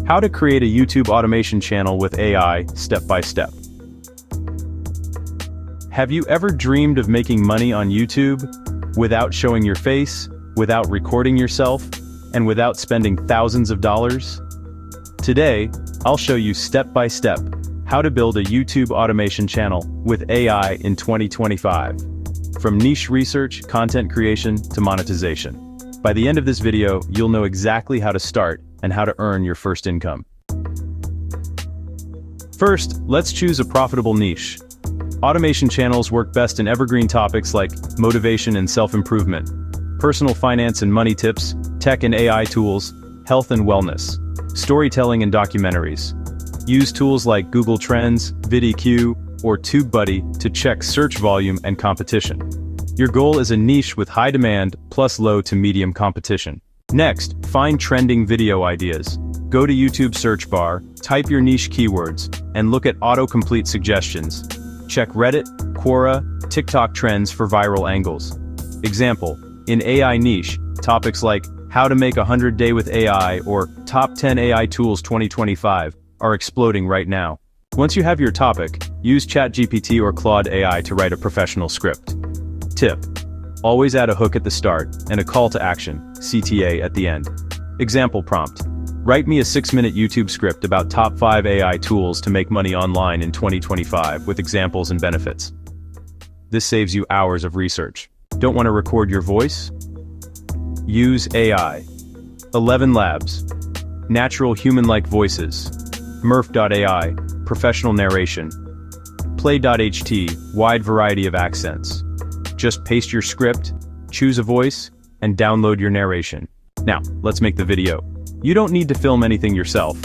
How to create a YouTube automation channel with AI, step by step. Have you ever dreamed of making money on YouTube without showing your face, without recording yourself, and without spending thousands of dollars? Today, I'll show you step by step how to build a YouTube automation channel with AI in 2025. From niche research, content creation, to monetization. By the end of this video, you'll know exactly how to start and how to earn your first income. First, let's choose a profitable niche. Automation channels work best in evergreen topics like motivation and self-improvement, personal finance and money tips, tech and AI tools, health and wellness, storytelling and documentaries. Use tools like Google Trends, VidIQ, or TubeBuddy to check search volume and competition. Your goal is a niche with high demand plus low to medium competition. Next, find trending video ideas. Go to YouTube search bar, type your niche keywords, and look at autocomplete suggestions. Check Reddit, Quora, TikTok trends for viral angles. Example, in AI niche, topics like how to make 100-day with AI or top 10 AI tools 2025 are exploding right now. Once you have your topic, use ChatGPT or Claude AI to write a professional script. Tip: always add a hook at the start and a call to action, CTA, at the end. Example prompt: write me a 6-minute YouTube script about top 5 AI tools to make money online in 2025 with examples and benefits. This saves you hours of research. Don't want to record your voice? Use AI. 11 Labs. Natural human-like voices. Murph.ai, professional narration. Play.ht, wide variety of accents. Just paste your script, choose a voice, and download your narration. Now, let's make the video. You don't need to film anything yourself.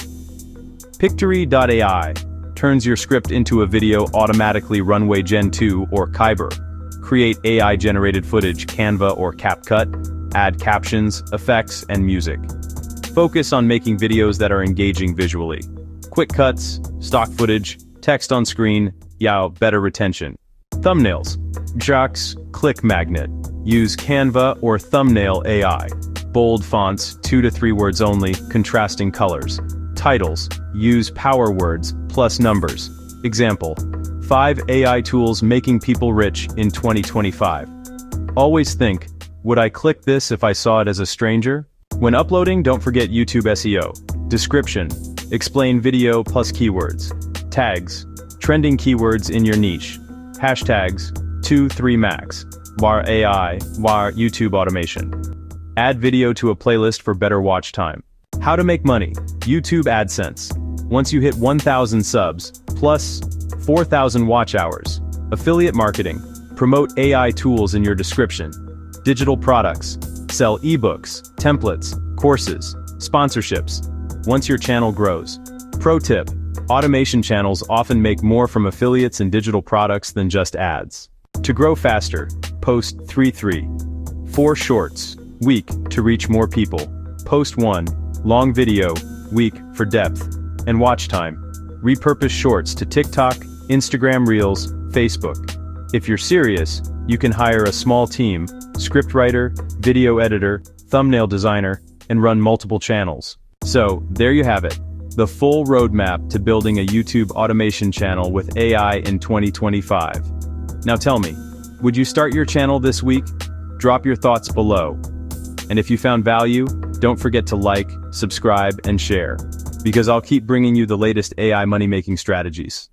Pictory.ai turns your script into a video automatically. Runway Gen 2 or Kyber. Create AI-generated footage, Canva or CapCut. Add captions, effects, and music. Focus on making videos that are engaging visually. Quick cuts, stock footage, text on screen, better retention. Thumbnails. Jax Click Magnet. Use Canva or Thumbnail AI. Bold fonts, 2 to 3 words only, contrasting colors. Titles. Use power words plus numbers. Example: 5 AI tools making people rich in 2025. Always think, would I click this if I saw it as a stranger? When uploading, don't forget YouTube SEO. Description. Explain video plus keywords. Tags. Trending keywords in your niche. Hashtags. 2-3 max. War AI, war YouTube automation. Add video to a playlist for better watch time. How to make money. YouTube AdSense. Once you hit 1,000 subs, plus 4,000 watch hours. Affiliate marketing. Promote AI tools in your description. Digital products. Sell ebooks, templates, courses, sponsorships. Once your channel grows. Pro tip: automation channels often make more from affiliates and digital products than just ads. To grow faster, post 4 shorts, week, to reach more people. Post 1 long video, week, for depth and watch time. Repurpose shorts to TikTok, Instagram Reels, Facebook. If you're serious, you can hire a small team, scriptwriter, video editor, thumbnail designer, and run multiple channels. So, there you have it. The full roadmap to building a YouTube automation channel with AI in 2025. Now tell me, would you start your channel this week? Drop your thoughts below. And if you found value, don't forget to like, subscribe, and share, because I'll keep bringing you the latest AI money-making strategies.